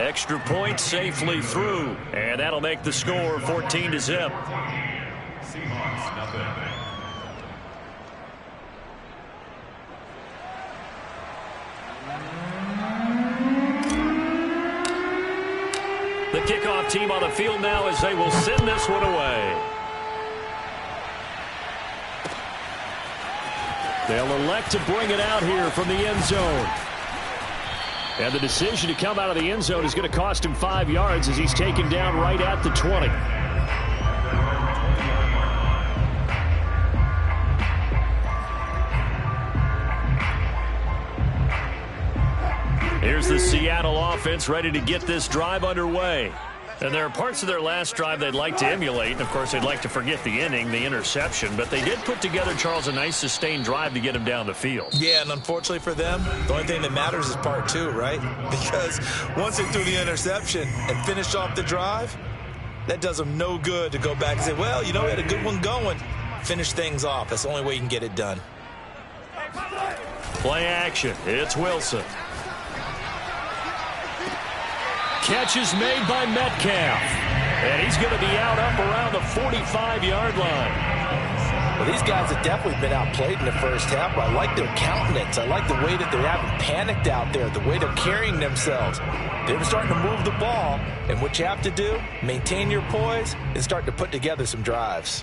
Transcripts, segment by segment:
Extra point safely through, and that'll make the score 14-0. Seahawks, nothing. The kickoff team on the field now as they will send this one away. They'll elect to bring it out here from the end zone. And the decision to come out of the end zone is going to cost him 5 yards as he's taken down right at the 20. Here's the Seattle offense ready to get this drive underway. And there are parts of their last drive they'd like to emulate. And, of course, they'd like to forget the inning, the interception. But they did put together, Charles, a nice sustained drive to get him down the field. Yeah, and unfortunately for them, the only thing that matters is part two, right? Because once they threw the interception and finished off the drive, that does them no good to go back and say, well, you know, we had a good one going. Finish things off. That's the only way you can get it done. Play action. It's Wilson. Catch is made by Metcalf. And he's going to be out up around the 45-yard line. Well, these guys have definitely been outplayed in the first half, but I like their countenance. I like the way that they haven't panicked out there, the way they're carrying themselves. They're starting to move the ball, and what you have to do, maintain your poise and start to put together some drives.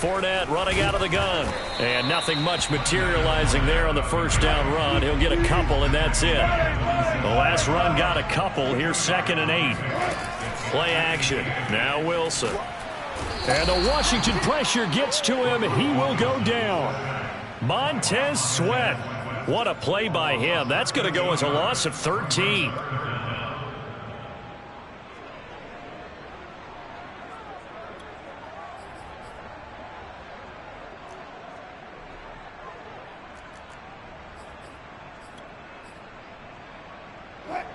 Fournette running out of the gun. And nothing much materializing there on the first down run. He'll get a couple, and that's it. The last run got a couple. Here's 2nd and 8. Play action. Now Wilson. And the Washington pressure gets to him, and he will go down. Montez Sweat. What a play by him. That's going to go as a loss of 13.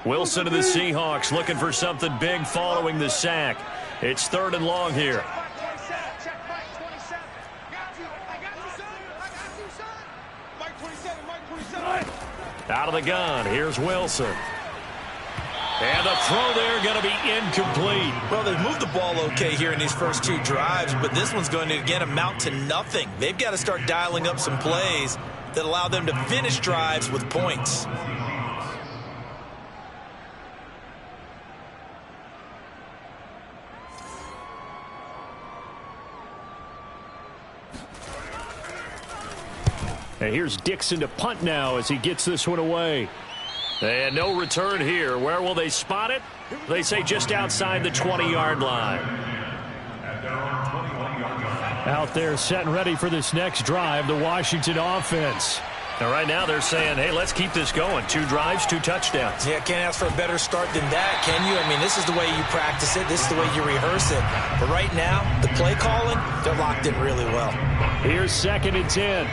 Wilson to the Seahawks looking for something big following the sack. It's 3rd and long here. Out of the gun. Here's Wilson. And the throw there going to be incomplete. Well, they've moved the ball okay here in these first 2 drives, but this one's going to, again, amount to nothing. They've got to start dialing up some plays that allow them to finish drives with points. And here's Dixon to punt now as he gets this one away. And no return here. Where will they spot it? They say just outside the 20-yard line. Out there set and ready for this next drive, the Washington offense. And right now they're saying, hey, let's keep this going. 2 drives, 2 touchdowns. Yeah, can't ask for a better start than that, can you? I mean, this is the way you practice it. This is the way you rehearse it. But right now, the play calling, they're locked in really well. Here's 2nd and 10.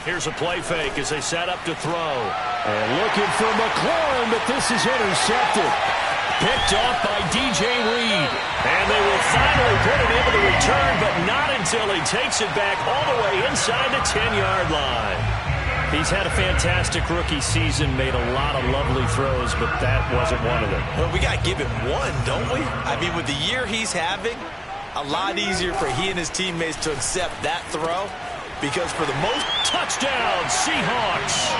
Here's a play fake as they set up to throw. And looking for McLaurin, but this is intercepted. Picked off by DJ Reed. And they will finally put him able to return, but not until he takes it back all the way inside the 10-yard line. He's had a fantastic rookie season, made a lot of lovely throws, but that wasn't one of them. Well, we got to give him one, don't we? I mean, with the year he's having, a lot easier for he and his teammates to accept that throw. Because for the most... Touchdown, Seahawks.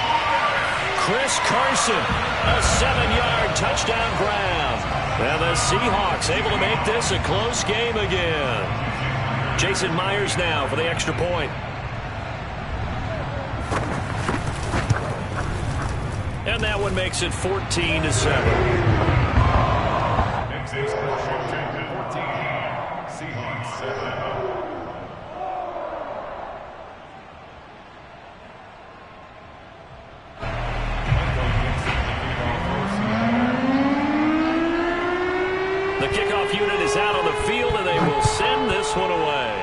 Chris Carson, a 7-yard touchdown grab. And the Seahawks able to make this a close game again. Jason Myers now for the extra point. And that one makes it 14-7. Seahawks 7. The kickoff unit is out on the field, and they will send this one away.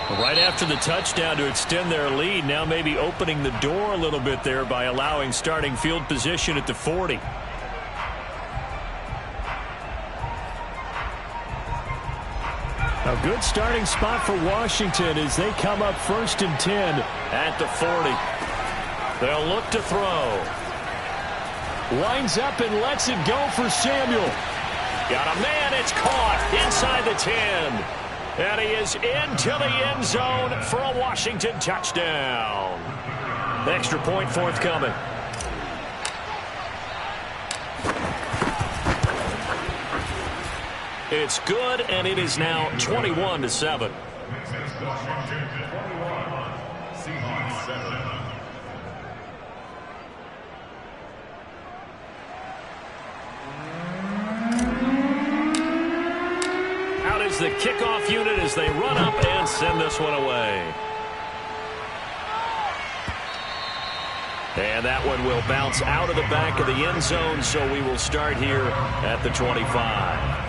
Right after the touchdown to extend their lead, now maybe opening the door a little bit there by allowing starting field position at the 40. A good starting spot for Washington as they come up 1st and 10 at the 40. They'll look to throw. Lines up and lets it go for Samuel. Got a man, it's caught inside the 10. And he is into the end zone for a Washington touchdown. Extra point forthcoming. It's good, and it is now 21-7. Washington 21, Seahawks 7. Out is the kickoff unit as they run up and send this one away. And that one will bounce out of the back of the end zone, so we will start here at the 25.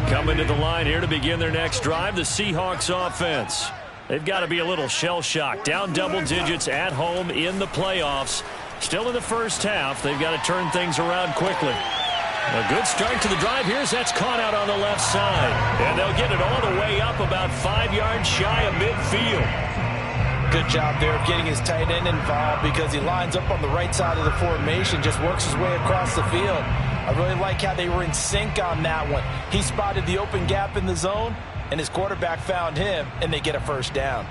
Coming to the line here to begin their next drive, the Seahawks offense. They've got to be a little shell-shocked. Down double digits at home in the playoffs. Still in the first half. They've got to turn things around quickly. A good start to the drive here as that's caught out on the left side. And they'll get it all the way up about 5 yards shy of midfield. Good job there of getting his tight end involved because he lines up on the right side of the formation, just works his way across the field. I really like how they were in sync on that one. He spotted the open gap in the zone, and his quarterback found him, and they get a first down.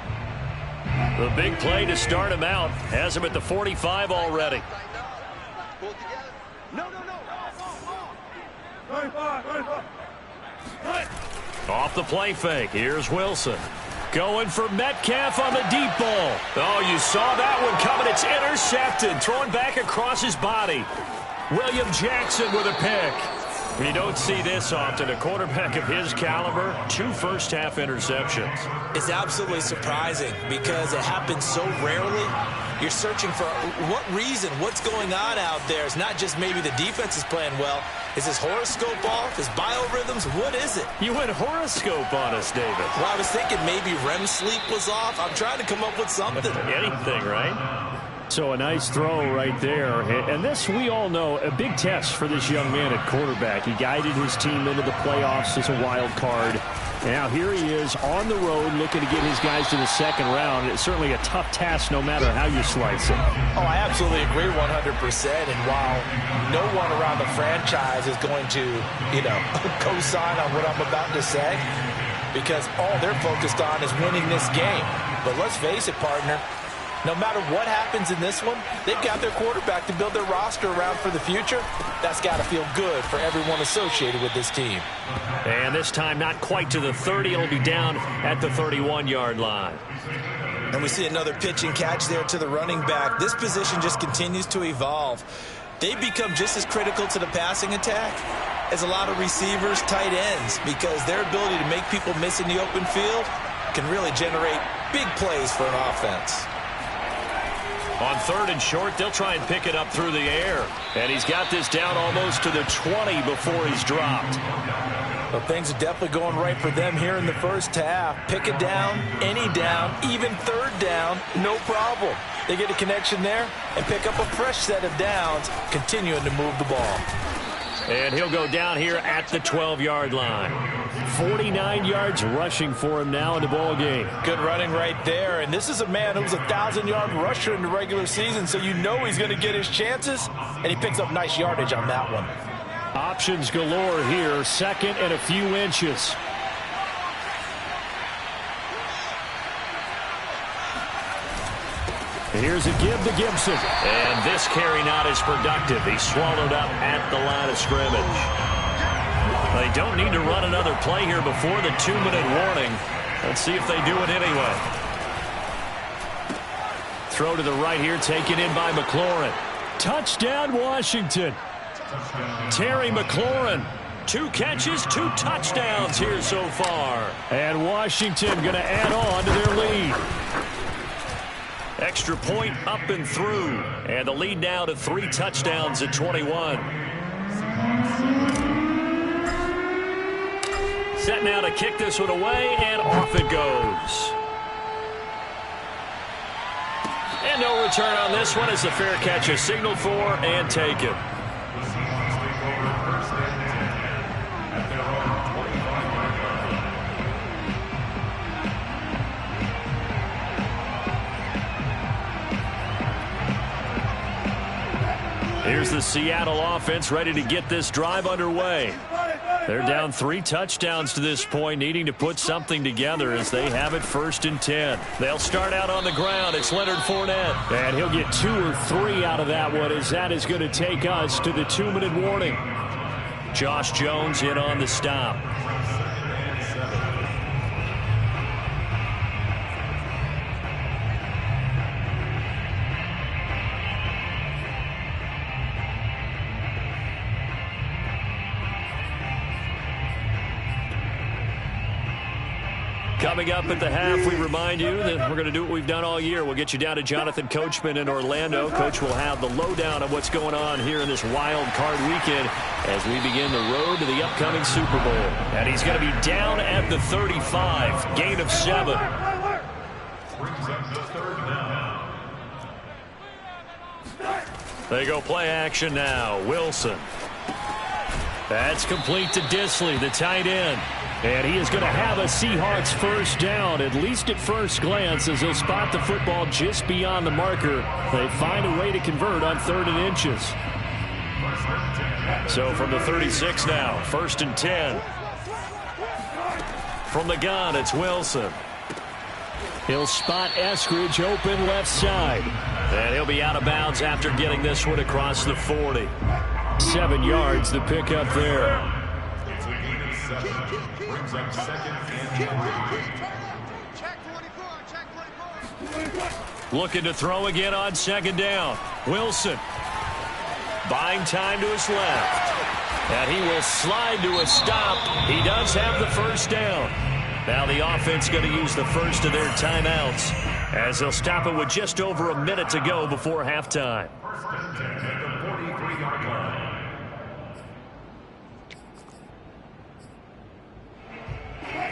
The big play to start him out has him at the 45 already. Off the play fake. Here's Wilson. Going for Metcalf on the deep ball. Oh, you saw that one coming. It's intercepted. Throwing back across his body. William Jackson with a pick. You don't see this often. A quarterback of his caliber, 2 first-half interceptions. It's absolutely surprising because it happens so rarely. You're searching for what reason, what's going on out there. It's not just maybe the defense is playing well. Is his horoscope off? His biorhythms? What is it? You went horoscope on us, David. Well, I was thinking maybe REM sleep was off. I'm trying to come up with something. Anything, right? So a nice throw right there. And this, we all know, a big test for this young man at quarterback. He guided his team into the playoffs as a wild card. Now here he is on the road looking to get his guys to the second round. It's certainly a tough task no matter how you slice it. Oh, I absolutely agree 100%. And while no one around the franchise is going to, co-sign on what I'm about to say, because all they're focused on is winning this game. But let's face it, partner, no matter what happens in this one, they've got their quarterback to build their roster around for the future. That's got to feel good for everyone associated with this team. And this time not quite to the 30. It'll be down at the 31-yard line. And we see another pitch and catch there to the running back. This position just continues to evolve. They become just as critical to the passing attack as a lot of receivers, tight ends, because their ability to make people miss in the open field can really generate big plays for an offense. On 3rd and short, they'll try and pick it up through the air. And he's got this down almost to the 20 before he's dropped. Well, things are definitely going right for them here in the first half. Pick it down, any down, even 3rd down, no problem. They get a connection there and pick up a fresh set of downs, continuing to move the ball. And he'll go down here at the 12-yard line. 49 yards rushing for him now in the ball game. Good running right there. And this is a man who was a 1,000-yard rusher in the regular season, so you know he's going to get his chances. And he picks up nice yardage on that one. Options galore here. 2nd and a few inches. Here's a give to Gibson. And this carry not as productive. He's swallowed up at the line of scrimmage. They don't need to run another play here before the 2-minute warning. Let's see if they do it anyway. Throw to the right here, taken in by McLaurin. Touchdown, Washington. Terry McLaurin 2 catches, 2 touchdowns here so far. And Washington going to add on to their lead. Extra point up and through. And the lead now to 3 touchdowns at 21. Set now to kick this one away, and off it goes. And no return on this one as the fair catch is signaled for and taken. Here's the Seattle offense ready to get this drive underway. They're down 3 touchdowns to this point, needing to put something together as they have it 1st and 10. They'll start out on the ground. It's Leonard Fournette. And he'll get 2 or 3 out of that one, as that is going to take us to the 2-minute warning. Josh Jones in on the stop. Coming up at the half, we remind you that we're going to do what we've done all year. We'll get you down to Jonathan Coachman in Orlando. Coach will have the lowdown of what's going on here in this wild card weekend as we begin the road to the upcoming Super Bowl. And he's going to be down at the 35, gain of 7. They go play action now. Wilson. That's complete to Disley, the tight end. And he is going to have a Seahawks first down, at least at first glance, as he'll spot the football just beyond the marker. They find a way to convert on 3rd and inches. So from the 36 now, 1st and 10. From the gun, it's Wilson. He'll spot Eskridge open left side. And he'll be out of bounds after getting this one across the 40. 7 yards, the pickup there. Brings up 2nd and 10. Looking to throw again on 2nd down. Wilson buying time to his left. And he will slide to a stop. He does have the first down. Now the offense going to use the first of their timeouts as they'll stop it with just over a minute to go before halftime. 1st and 10 at the 43-yard line.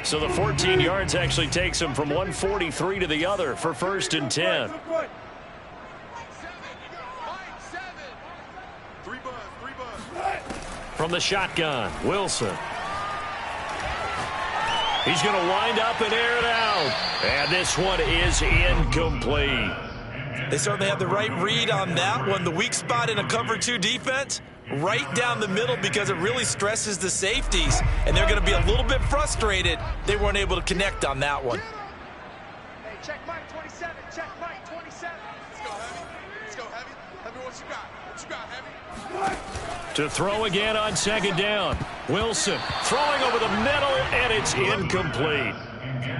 So the 14 yards actually takes him from 143 to the other for 1st and 10. From the shotgun, Wilson. He's going to wind up and air it out. And this one is incomplete. They certainly have the right read on that one. The weak spot in a cover 2 defense, right down the middle, because it really stresses the safeties, and they're going to be a little bit frustrated they weren't able to connect on that one. Hey, check Mike 27, check Mike 27. Let's go heavy. Let's go heavy. Heavy, what you got? What you got, heavy? To throw again on 2nd down. Wilson throwing over the middle, and it's incomplete.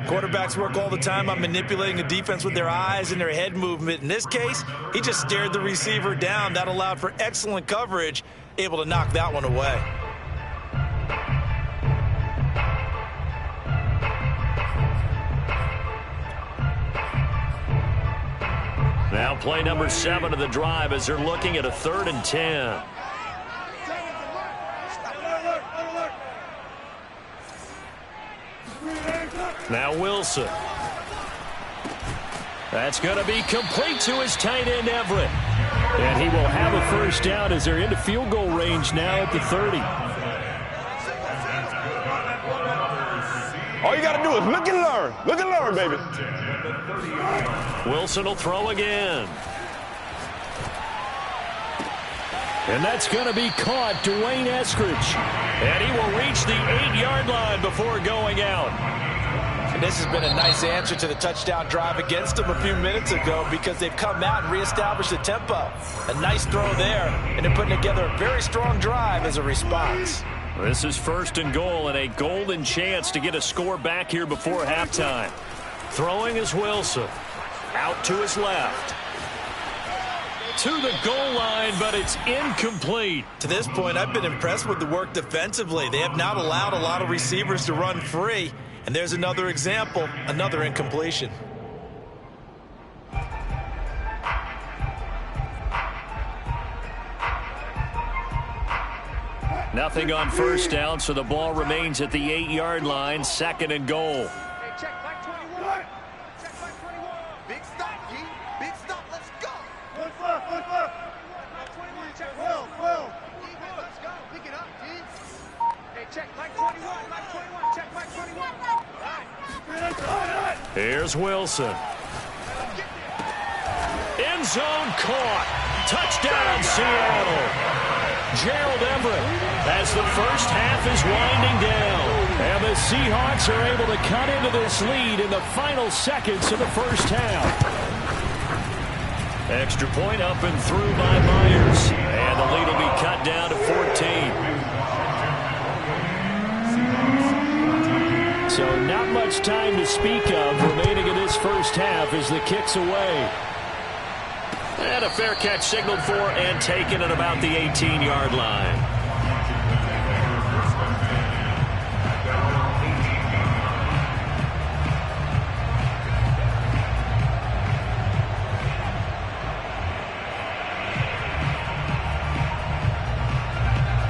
Quarterbacks work all the time on manipulating the defense with their eyes and their head movement. In this case, he just stared the receiver down. That allowed for excellent coverage, able to knock that one away. Now play number 7 of the drive as they're looking at a 3rd and 10. Now Wilson. That's going to be complete to his tight end, Everett. And he will have a first down as they're into field goal range now at the 30. All you got to do is look and learn. Look and learn, baby. Wilson will throw again. And that's going to be caught, Dwayne Eskridge. And he will reach the 8-yard line before going out. And this has been a nice answer to the touchdown drive against them a few minutes ago, because they've come out and reestablished the tempo. A nice throw there, and they're putting together a very strong drive as a response. This is 1st and goal, and a golden chance to get a score back here before halftime. Throwing is Wilson. Out to his left. to the goal line, but it's incomplete. To this point, I've been impressed with the work defensively. They have not allowed a lot of receivers to run free. And there's another example, another incompletion. Nothing on first down, so the ball remains at the 8-yard line, 2nd and goal. Hey, check Mike 21. Check Mike 21. Big stop, G. Big stop. Let's go. What's left? Mike 21. Check Will. Let's go. Pick it up, G. Hey, check Mike 21. Mike 21. Check Mike 21. All right. Here's Wilson. End zone caught. Touchdown, Seattle. Gerald Everett as the first half is winding down. And the Seahawks are able to cut into this lead in the final seconds of the first half. Extra point up and through by Myers. And the lead will be cut down to 14. So not much time to speak of remaining in this first half as the kick's away. And a fair catch signaled for and taken at about the 18-yard line.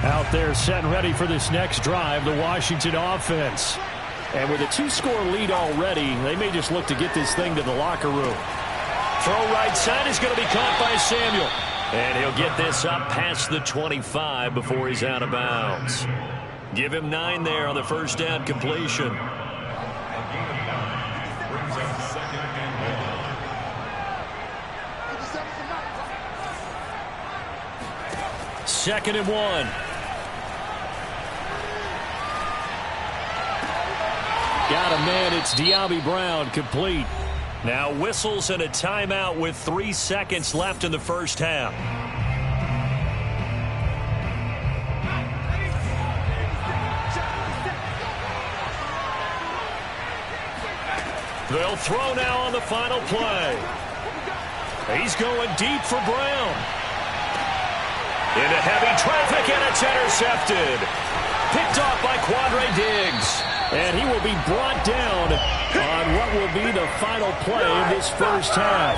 Out there set and ready for this next drive, the Washington offense. And with a 2-score lead already, they may just look to get this thing to the locker room. Throw right side is going to be caught by Samuel. And he'll get this up past the 25 before he's out of bounds. Give him 9 there on the first down completion. Second and 1. Got a man. It's Diaby Brown, complete. Now whistles and a timeout with 3 seconds left in the first half. They'll throw now on the final play. He's going deep for Brown. Into heavy traffic, and it's intercepted. Picked off by Quandre Diggs. And he will be brought down on what will be the final play of this first half.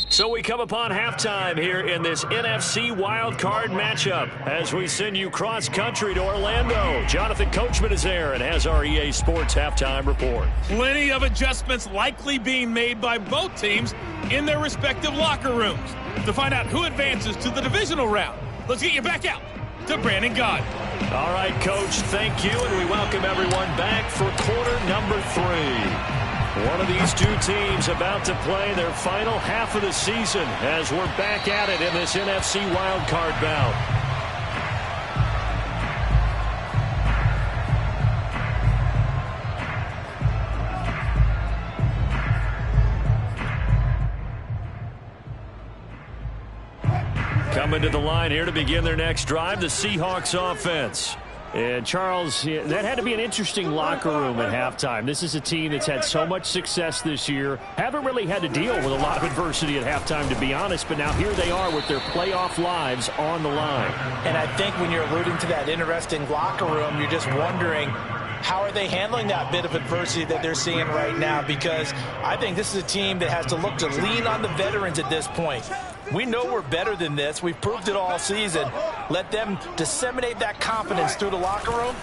So we come upon halftime here in this NFC wildcard matchup as we send you cross-country to Orlando. Jonathan Coachman is there and has our EA Sports halftime report. Plenty of adjustments likely being made by both teams in their respective locker rooms. To find out who advances to the divisional round, let's get you back out to Brandon Gaudin. All right, Coach, thank you, and we welcome everyone back for quarter number 3. One of these two teams about to play their final half of the season as we're back at it in this NFC wildcard bout. Coming to the line here to begin their next drive, the Seahawks offense. And, Charles, that had to be an interesting locker room at halftime. This is a team that's had so much success this year. Haven't really had to deal with a lot of adversity at halftime, to be honest. But now here they are with their playoff lives on the line. And I think when you're alluding to that interesting locker room, you're just wondering, how are they handling that bit of adversity that they're seeing right now? Because I think this is a team that has to look to lean on the veterans at this point. We know we're better than this. We've proved it all season. Let them disseminate that confidence through the locker room.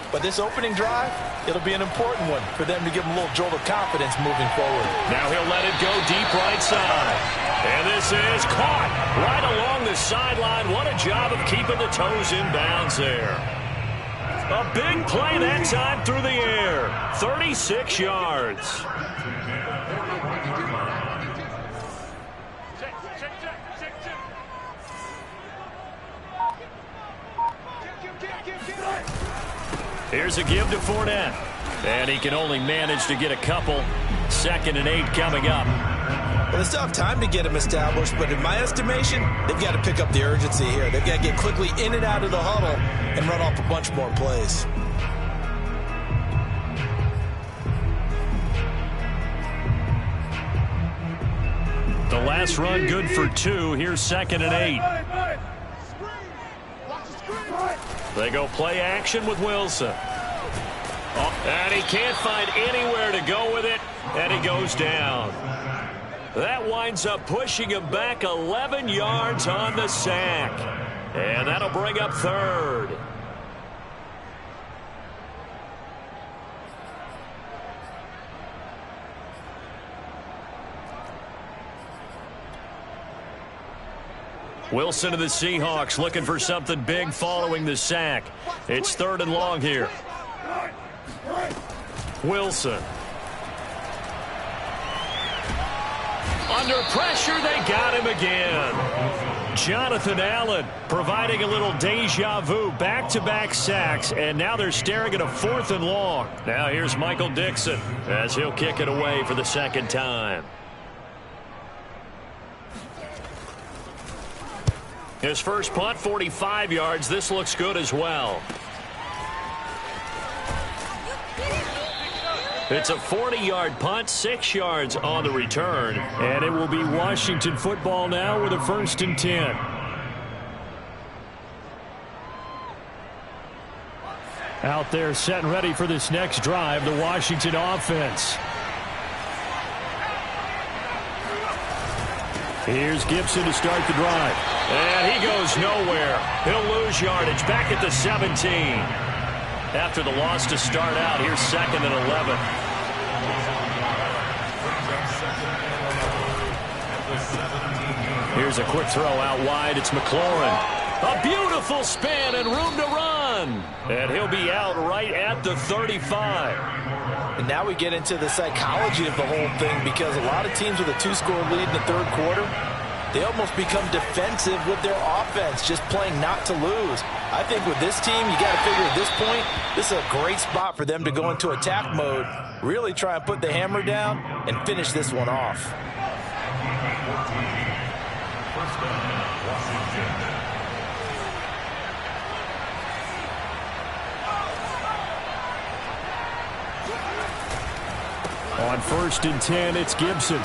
But this opening drive, it'll be an important one for them to give them a little jolt of confidence moving forward. Now he'll let it go deep right side. And this is caught right along the sideline. What a job of keeping the toes in bounds there. A big play that time through the air. 36 yards. Here's a give to Fournette. And he can only manage to get a couple. 2nd and 8 coming up. Well, they still have time to get him established, but in my estimation, they've got to pick up the urgency here. They've got to get quickly in and out of the huddle and run off a bunch more plays. The last run good for 2. Here's 2nd and 8. They go play action with Wilson. And he can't find anywhere to go with it, and he goes down. That winds up pushing him back 11 yards on the sack. And that'll bring up 3rd. Wilson of the Seahawks looking for something big following the sack. It's 3rd and long here. Wilson. Under pressure, they got him again. Jonathan Allen providing a little deja vu. Back-to-back sacks, and now they're staring at a 4th and long. Now here's Michael Dixon as he'll kick it away for the 2nd time. His first punt, 45 yards. This looks good as well. It's a 40-yard punt, 6 yards on the return. And it will be Washington football now with a 1st and 10. Out there set and ready for this next drive, the Washington offense. Here's Gibson to start the drive. And he goes nowhere. He'll lose yardage back at the 17. After the loss to start out, here's 2nd and 11. Here's a quick throw out wide. It's McLaurin. A beautiful spin and room to run. And he'll be out right at the 35. And now we get into the psychology of the whole thing, because a lot of teams with a 2-score lead in the 3rd quarter, they almost become defensive with their offense, just playing not to lose. I think with this team, you got to figure at this point, this is a great spot for them to go into attack mode, really try and put the hammer down and finish this one off. On 1st and 10, it's Gibson.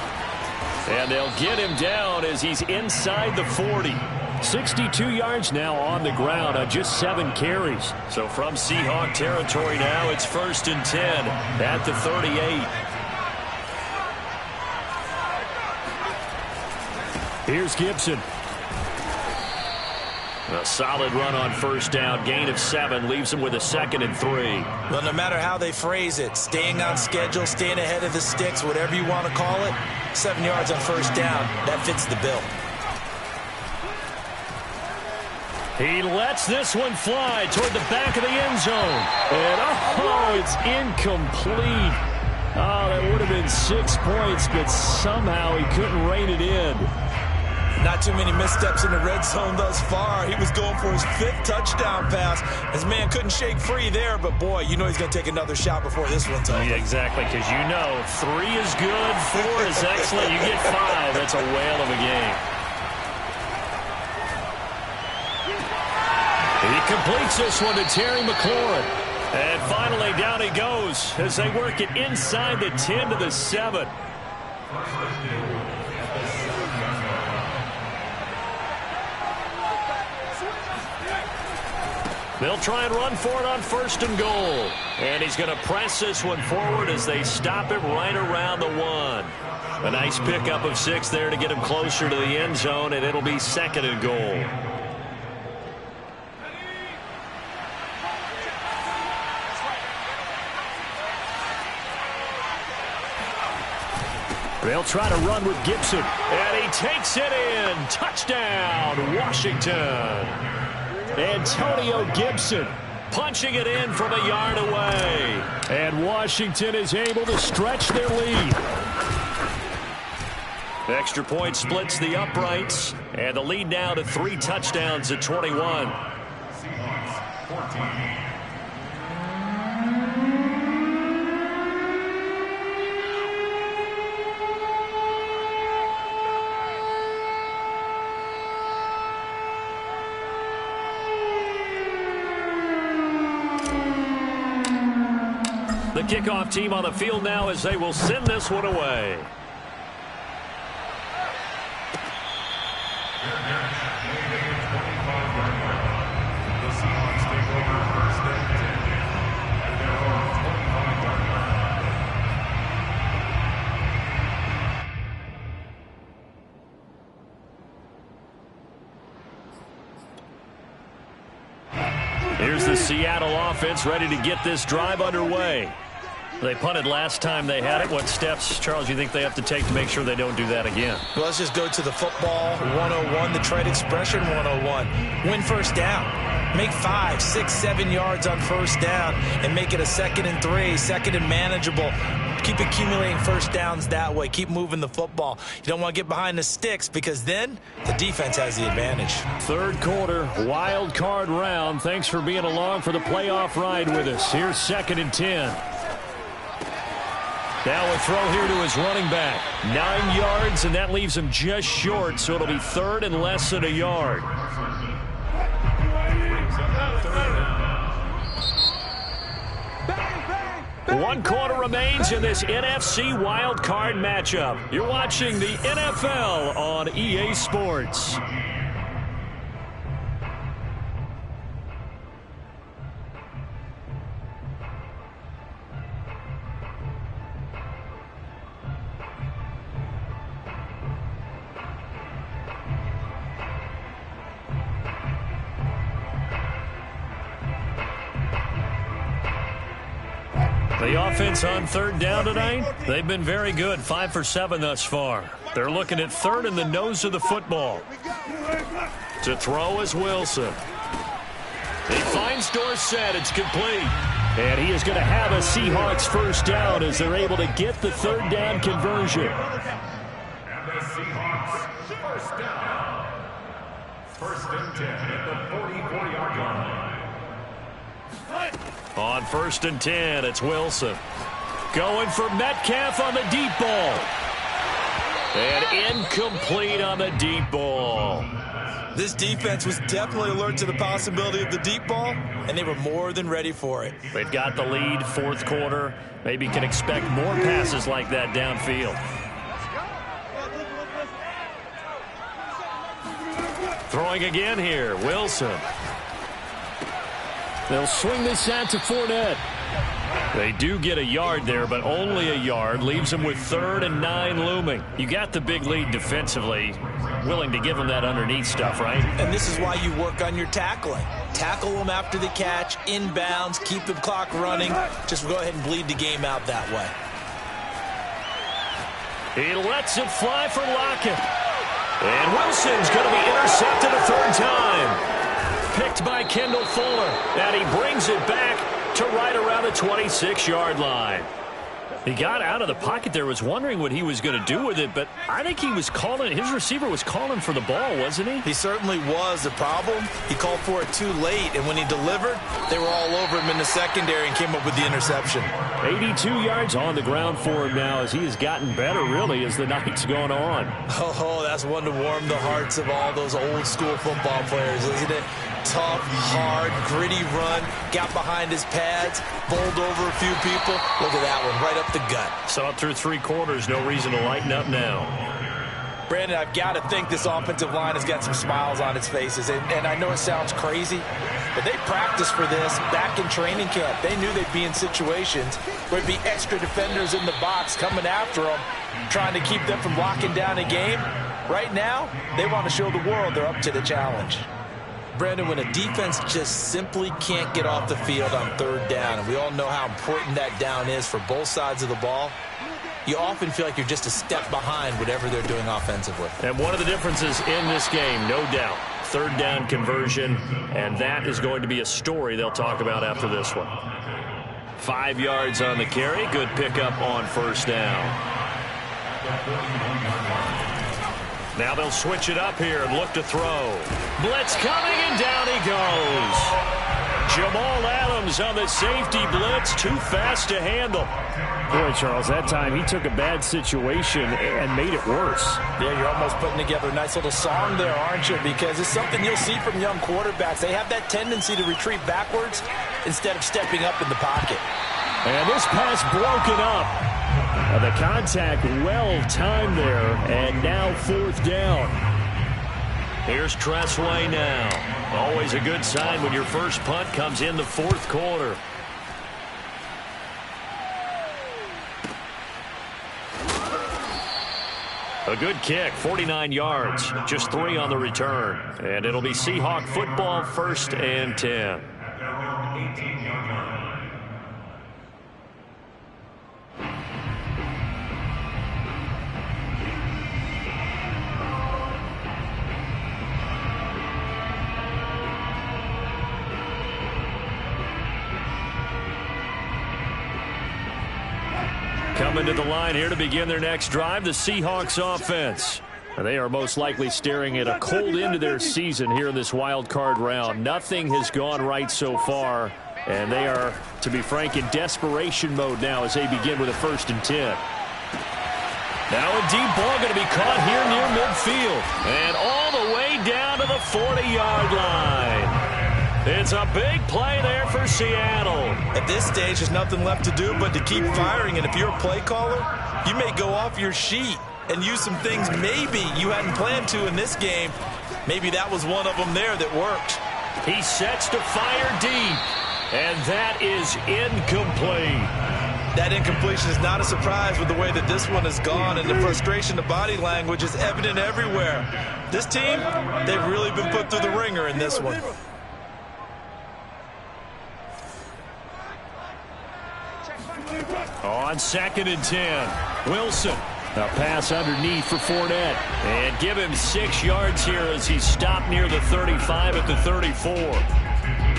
And they'll get him down as he's inside the 40. 62 yards now on the ground on just 7 carries. So from Seahawk territory now, it's 1st and 10 at the 38. Here's Gibson. A solid run on 1st down. Gain of 7 leaves him with a 2nd and 3. Well, no matter how they phrase it, staying on schedule, staying ahead of the sticks, whatever you want to call it, 7 yards on 1st down, that fits the bill. He lets this one fly toward the back of the end zone. And, oh, it's incomplete. Oh, that would have been 6 points, but somehow he couldn't rein it in. Not too many missteps in the red zone thus far. He was going for his 5th touchdown pass. His man couldn't shake free there, but boy, you know he's going to take another shot before this one's over. Yeah, exactly, because you know 3 is good, 4 is excellent. You get 5, that's a whale of a game. He completes this one to Terry McLaurin. And finally, down he goes as they work it inside the 10 to the 7. They'll try and run for it on 1st and goal. And he's going to press this one forward as they stop him right around the 1. A nice pickup of 6 there to get him closer to the end zone, and it'll be 2nd and goal. They'll try to run with Gibson. And he takes it in. Touchdown, Washington. Antonio Gibson punching it in from a yard away. And Washington is able to stretch their lead. Extra point splits the uprights. And the lead now to 3 touchdowns at 21. Seahawks 14. The kickoff team on the field now as they will send this one away. Here's the Seattle offense ready to get this drive underway. They punted last time they had it. What steps, Charles, you think they have to take to make sure they don't do that again? Well, let's just go to the football 101, the trade expression 101. Win first down. Make 5, 6, 7 yards on first down and make it a 2nd and 3, 2nd and manageable. Keep accumulating first downs that way. Keep moving the football. You don't want to get behind the sticks because then the defense has the advantage. Third quarter, wild card round. Thanks for being along for the playoff ride with us. Here's 2nd and 10. Now a throw here to his running back. 9 yards, and that leaves him just short, so it'll be 3rd and less than a yard. One quarter remains in this NFC wild card matchup. You're watching the NFL on EA Sports. The offense on 3rd down tonight, they've been very good, 5 for 7 thus far. They're looking at 3rd in the nose of the football. To throw is Wilson. He finds Dorsett. It's complete. And he is going to have a Seahawks first down as they're able to get the 3rd down conversion. And the Seahawks first down. 1st and 10 at the 44-yard line. On 1st and 10, it's Wilson. Going for Metcalf on the deep ball. And incomplete on the deep ball. This defense was definitely alert to the possibility of the deep ball, and they were more than ready for it. They've got the lead, 4th quarter. Maybe can expect more passes like that downfield. Throwing again here, Wilson. They'll swing this out to Fournette. They do get a yard there, but only a yard. Leaves them with 3rd and 9 looming. You got the big lead defensively. Willing to give them that underneath stuff, right? And this is why you work on your tackling. Tackle them after the catch, inbounds, keep the clock running. Just go ahead and bleed the game out that way. He lets it fly for Lockett. And Wilson's going to be intercepted a 3rd time. Picked by Kendall Fuller. And he brings it back to right around the 26-yard line. He got out of the pocket there, was wondering what he was going to do with it, but I think he was calling, his receiver was calling for the ball, wasn't he? He certainly was. The problem, he called for it too late, and when he delivered, they were all over him in the secondary and came up with the interception. 82 yards on the ground for him now as he has gotten better, really, as the night's gone on. Oh, that's one to warm the hearts of all those old-school football players, isn't it? Tough, hard, gritty run, got behind his pads, bowled over a few people. Look at that one, right up the gut. Saw it through 3 quarters, no reason to lighten up now. Brandon, I've got to think this offensive line has got some smiles on its faces, and I know it sounds crazy, but they practiced for this back in training camp. They knew they'd be in situations where there'd be extra defenders in the box coming after them, trying to keep them from locking down a game. Right now, they want to show the world they're up to the challenge. Brandon, when a defense just simply can't get off the field on 3rd down, and we all know how important that down is for both sides of the ball, you often feel like you're just a step behind whatever they're doing offensively. And one of the differences in this game, no doubt, 3rd down conversion, and that is going to be a story they'll talk about after this one. 5 yards on the carry, good pickup on 1st down. Now they'll switch it up here and look to throw. Blitz coming, and down he goes. Jamal Adams on the safety blitz, too fast to handle. Boy, Charles, that time he took a bad situation and made it worse. Yeah, you're almost putting together a nice little song there, aren't you? Because it's something you'll see from young quarterbacks. They have that tendency to retreat backwards instead of stepping up in the pocket. And this pass broken up. The contact well-timed there, and now 4th down. Here's Tressway now. Always a good sign when your first punt comes in the 4th quarter. A good kick, 49 yards, just 3 on the return. And it'll be Seahawk football, 1st and 10. 18-yard line. Coming to the line here to begin their next drive, the Seahawks offense. And they are most likely staring at a cold end to their season here in this wild card round. Nothing has gone right so far, and they are, to be frank, in desperation mode now as they begin with a 1st and 10. Now a deep ball going to be caught here near midfield, and all the way down to the 40-yard line. It's a big play there for Seattle. At this stage, there's nothing left to do but to keep firing, and if you're a play caller, you may go off your sheet and use some things maybe you hadn't planned to in this game. Maybe that was one of them there that worked. He sets to fire deep, and that is incomplete. That incompletion is not a surprise with the way that this one has gone, and the frustration of body language is evident everywhere. This team, they've really been put through the ringer in this one. On 2nd and 10, Wilson. A pass underneath for Fournette. And give him 6 yards here as he's stopped near the 35 at the 34.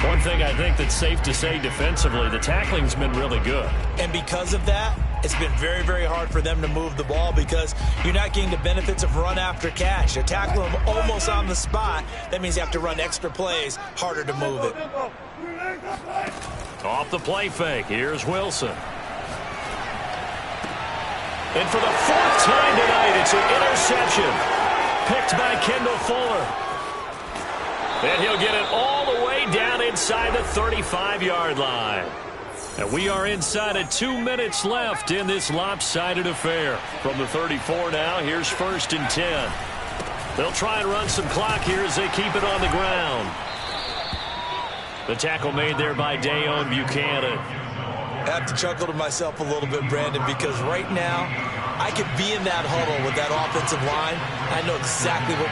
One thing I think that's safe to say defensively, the tackling's been really good. And because of that, it's been very, very hard for them to move the ball because you're not getting the benefits of run after catch. You're tackling them almost on the spot. That means you have to run extra plays, harder to move it. Off the play fake, here's Wilson. And for the 4th time tonight, it's an interception. Picked by Kendall Fuller. And he'll get it all the way down inside the 35-yard line. And we are inside of 2 minutes left in this lopsided affair. From the 34 now, here's 1st and 10. They'll try and run some clock here as they keep it on the ground. The tackle made there by Dayon Buchanan. I have to chuckle to myself a little bit, Brandon, because right now I could be in that huddle with that offensive line. I know exactly what they're